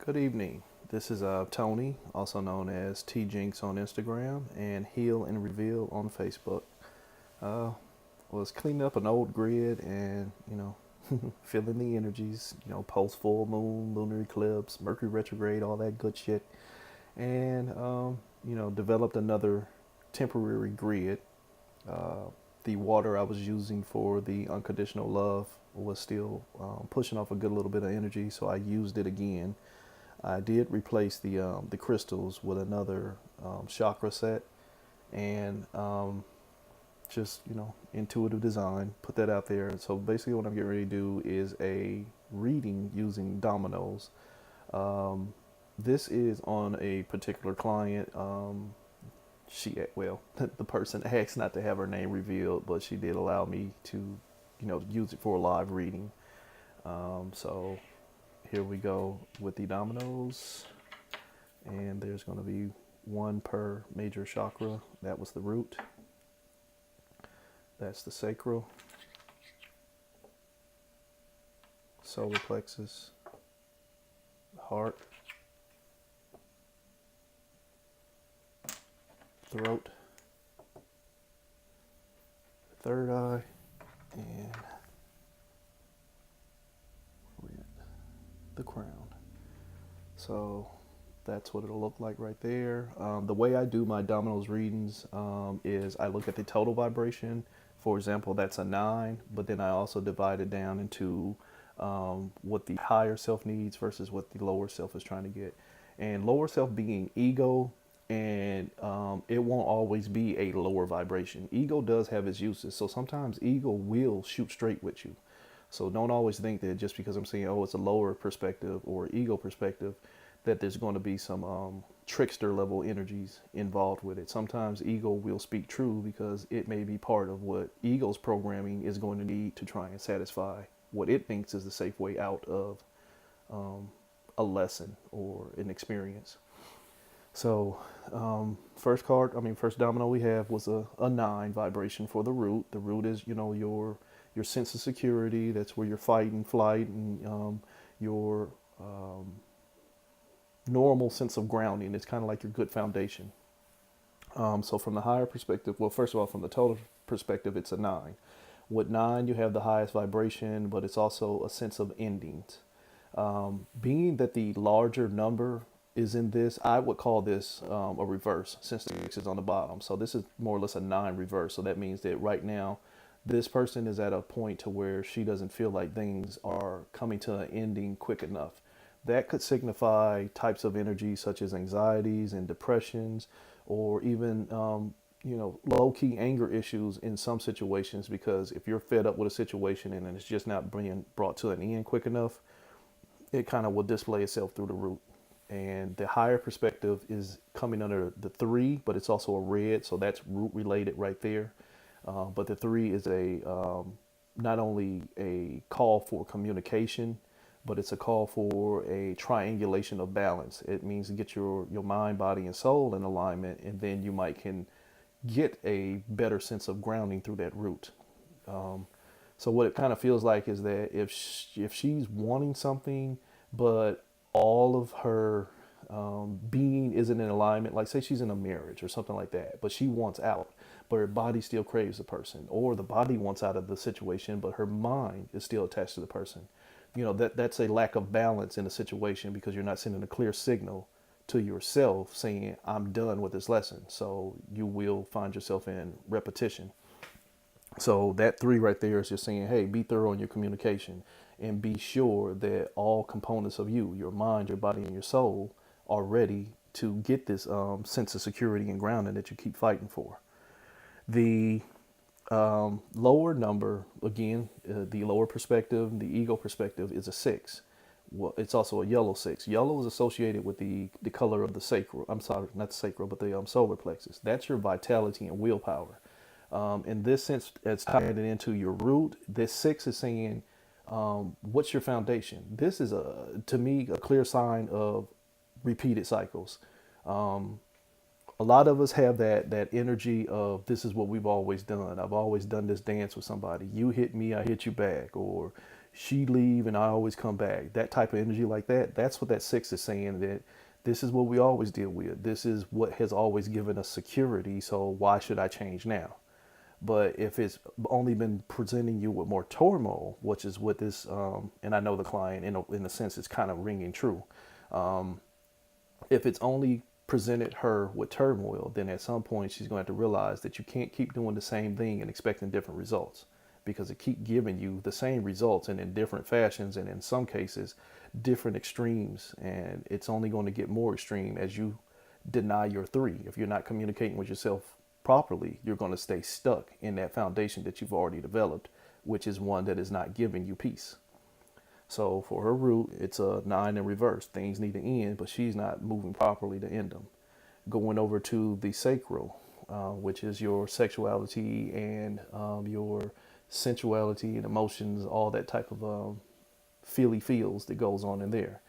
Good evening. This is Tony, also known as T Jinx on Instagram and Heal and Reveal on Facebook. Uh, was cleaning up an old grid and feeling the energies. Post full moon, lunar eclipse, Mercury retrograde, all that good shit, and developed another temporary grid. Uh, the water I was using for the unconditional love was still pushing off a good little bit of energy, so I used it again. I did replace the crystals with another chakra set and just intuitive design. Put that out there. So basically, what I'm getting ready to do is a reading using dominoes. Um, this is on a particular client. The person asked not to have her name revealed, but she did allow me to, use it for a live reading. So here we go with the dominoes, and there's going to be one per major chakra. That was the root, that's the sacral, solar plexus, heart, throat, third eye, and the crown. So that's what it'll look like right there. The way I do my dominoes readings is I look at the total vibration. For example, that's a 9, but then I also divide it down into what the higher self needs versus what the lower self is trying to get. And lower self being ego, and it won't always be a lower vibration. Ego does have its uses, so sometimes ego will shoot straight with you. So don't always think that just because I'm saying, oh, it's a lower perspective or ego perspective, that there's going to be some trickster level energies involved with it. Sometimes ego will speak true because it may be part of what ego's programming is going to need to try and satisfy what it thinks is the safe way out of a lesson or an experience. So first domino we have was a 9 vibration for the root. The root is, your sense of security. That's where you're fighting, flight, and your normal sense of grounding. It's kind of like your good foundation. So from the higher perspective, well, first of all, from the total perspective, it's a 9. With 9, you have the highest vibration, but it's also a sense of endings. Being that the larger number is in this, I would call this a reverse since the X is on the bottom. So this is more or less a 9 reverse. So that means that right now, this person is at a point to where she doesn't feel like things are coming to an ending quick enough. That could signify types of energy such as anxieties and depressions, or even low key anger issues in some situations. Because if you're fed up with a situation and it's just not being brought to an end quick enough, it kind of will display itself through the root. And the higher perspective is coming under the 3, but it's also a red, so that's root related right there. But the 3 is a not only a call for communication, but it's a call for a triangulation of balance. It means to get your mind, body, and soul in alignment, and then you might can get a better sense of grounding through that root. So what it kind of feels like is that if she's wanting something, but all of her being isn't in alignment, like say she's in a marriage or something like that, but she wants out, but her body still craves the person, or the body wants out of the situation, but her mind is still attached to the person. That's a lack of balance in a situation because you're not sending a clear signal to yourself saying, I'm done with this lesson. So you will find yourself in repetition. So that 3 right there is just saying, hey, be thorough in your communication and be sure that all components of you, your mind, your body, and your soul, are ready to get this sense of security and grounding that you keep fighting for. The lower number, again, the lower perspective, the ego perspective is a 6. Well, it's also a yellow 6. Yellow is associated with the color of the sacral. I'm sorry, not the sacral, but the solar plexus. That's your vitality and willpower. In this sense, it's tying it into your root. This 6 is saying, what's your foundation? This is to me, a clear sign of repeated cycles. A lot of us have that energy of this is what we've always done. I've always done this dance with somebody. You hit me, I hit you back, or she leave and I always come back. That type of energy like that, that's what that 6 is saying, that this is what we always deal with. This is what has always given us security. So why should I change now? But if it's only been presenting you with more turmoil, which is what this, and I know the client in a sense is kind of ringing true. If it's only presented her with turmoil, then at some point she's going to have to realize that you can't keep doing the same thing and expecting different results, because it keep giving you the same results and in different fashions and in some cases different extremes, and it's only going to get more extreme as you deny your 3. If you're not communicating with yourself properly, you're going to stay stuck in that foundation that you've already developed, which is one that is not giving you peace. So for her root, it's a 9 in reverse. Things need to end, but she's not moving properly to end them. Going over to the sacral, which is your sexuality and your sensuality and emotions, all that type of feels that goes on in there.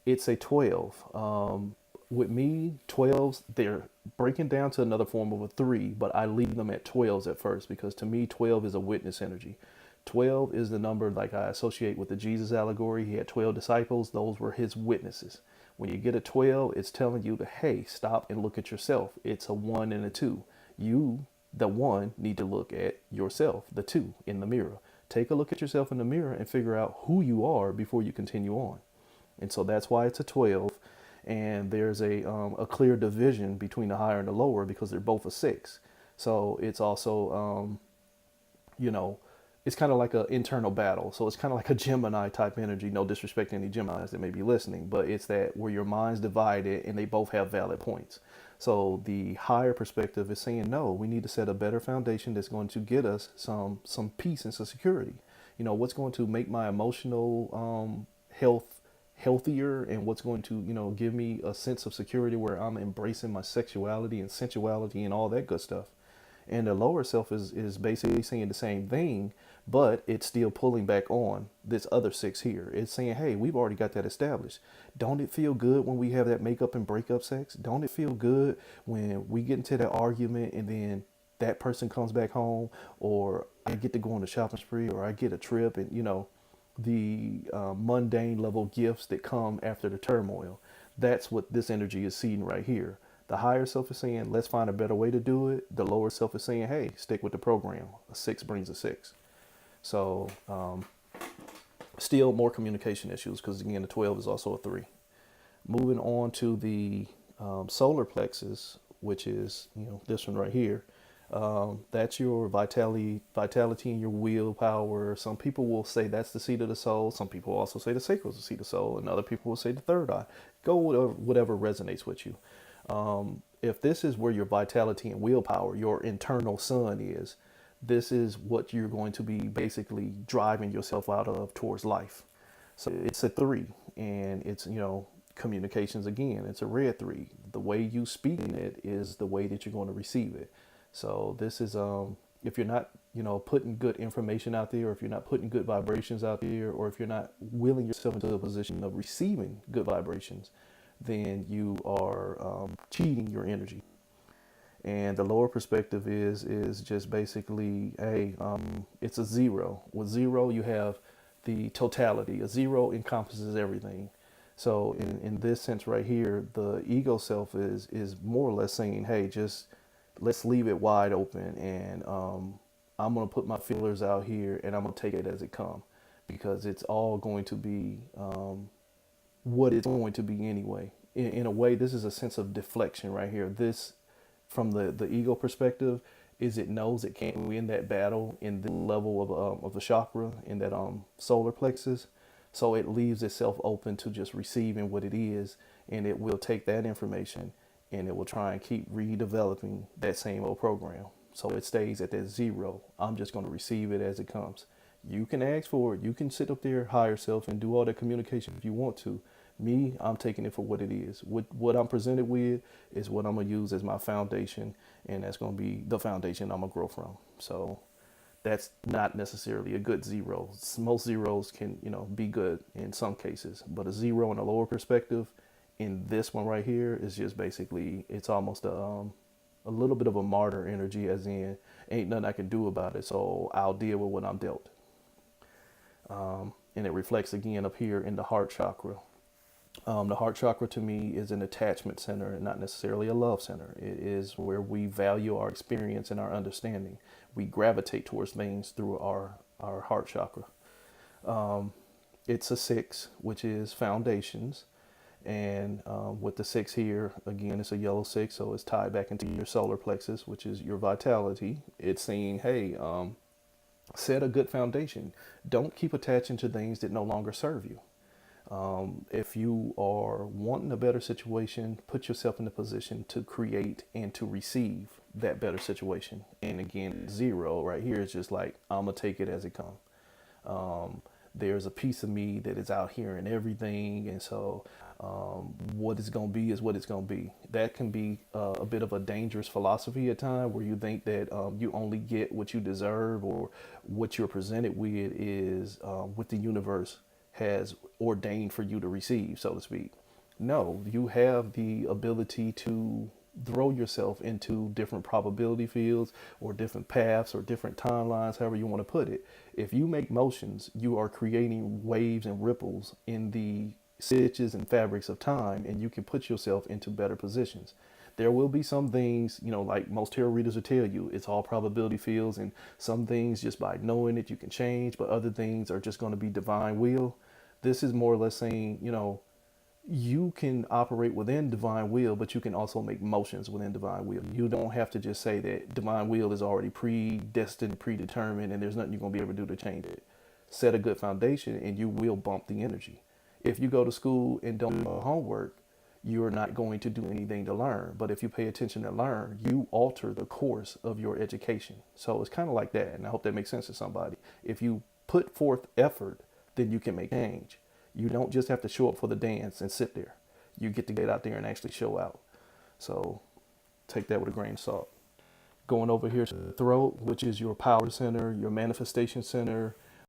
It's a 12. With me, 12s, they're breaking down to another form of a 3, but I leave them at 12s at first, because to me, 12 is a witness energy. 12 is the number like I associate with the Jesus allegory. He had 12 disciples. Those were his witnesses. When you get a 12, it's telling you to, hey, stop and look at yourself. It's a 1 and a 2. You, the 1, need to look at yourself, the 2, in the mirror. Take a look at yourself in the mirror and figure out who you are before you continue on. And so that's why it's a 12. And there's a clear division between the higher and the lower, because they're both a 6. So it's also, you know, it's kind of like an internal battle. So it's kind of like a Gemini type energy. No disrespect to any Geminis that may be listening, but it's that where your mind's divided and they both have valid points. So the higher perspective is saying, no, we need to set a better foundation that's going to get us some peace and some security. You know, what's going to make my emotional health healthier, and what's going to, you know, give me a sense of security where I'm embracing my sexuality and sensuality and all that good stuff. And the lower self is basically saying the same thing, but it's still pulling back on this other 6 here. It's saying, hey, we've already got that established. Don't it feel good when we have that makeup and breakup sex? Don't it feel good when we get into that argument and then that person comes back home, or I get to go on a shopping spree, or I get a trip, and, you know, the mundane level gifts that come after the turmoil. That's what this energy is seeing right here. The higher self is saying, let's find a better way to do it. The lower self is saying, hey, stick with the program. A 6 brings a 6. So still more communication issues, because again, the 12 is also a 3. Moving on to the solar plexus, which is, you know, this one right here. That's your vitality and your willpower. Some people will say that's the seat of the soul. Some people also say the sacral is the seat of the soul, and other people will say the third eye. Go with whatever resonates with you. If this is where your vitality and willpower, your internal sun is, this is what you're going to be basically driving yourself out of towards life. So it's a 3, and it's, you know, communications again. It's a red 3. The way you speak it is the way that you're going to receive it. So this is, if you're not, you know, putting good information out there, or if you're not putting good vibrations out there, or if you're not willing yourself into a position of receiving good vibrations, then you are cheating your energy. And the lower perspective is just basically, hey, it's a 0. With 0, you have the totality. A 0 encompasses everything. So in this sense right here, the ego self is more or less saying, hey, just let's leave it wide open, and I'm going to put my feelers out here, and I'm going to take it as it comes, because it's all going to be what it's going to be anyway. In a way, this is a sense of deflection right here. This, from the ego perspective, is it knows it can't win that battle in the level of the chakra, in that solar plexus. So it leaves itself open to just receiving what it is, and it will take that information and it will try and keep redeveloping that same old program. So it stays at that 0. I'm just going to receive it as it comes. You can ask for it. You can sit up there, higher self, and do all that communication if you want to. Me, I'm taking it for what it is. What I'm presented with is what I'm going to use as my foundation, and that's going to be the foundation I'm going to grow from. So that's not necessarily a good 0. Most 0s can, you know, be good in some cases, but a 0 in a lower perspective, in this one right here, is just basically, it's almost a little bit of a martyr energy, as in, ain't nothing I can do about it, so I'll deal with what I'm dealt. and it reflects again up here in the heart chakra. The heart chakra to me is an attachment center and not necessarily a love center. It is where we value our experience and our understanding. We gravitate towards things through our heart chakra. It's a six, which is foundations. And with the six here, again, it's a yellow six, so it's tied back into your solar plexus, which is your vitality. It's saying, hey, set a good foundation. Don't keep attaching to things that no longer serve you. If you are wanting a better situation, put yourself in a position to create and to receive that better situation. And again, zero right here is just like, I'm going to take it as it comes. There's a piece of me that is out here and everything. And so what it's going to be is what it's going to be. That can be a bit of a dangerous philosophy at times, where you think that you only get what you deserve, or what you're presented with is what the universe has ordained for you to receive, so to speak. No, you have the ability to throw yourself into different probability fields or different paths or different timelines, however you want to put it. If you make motions, you are creating waves and ripples in the stitches and fabrics of time, and you can put yourself into better positions. There will be some things, like most tarot readers will tell you, it's all probability fields, and some things just by knowing it you can change, but other things are just going to be divine will. This is more or less saying, you can operate within divine will, but you can also make motions within divine will. You don't have to just say that divine will is already predestined, predetermined, and there's nothing you're going to be able to do to change it. Set a good foundation and you will bump the energy. If you go to school and don't do homework, you're not going to do anything to learn. But if you pay attention to learn, you alter the course of your education. So it's kind of like that. And I hope that makes sense to somebody. If you put forth effort, then you can make change. You don't just have to show up for the dance and sit there. You get to get out there and actually show out. So take that with a grain of salt. Going over here to the throat, which is your power center, your manifestation center,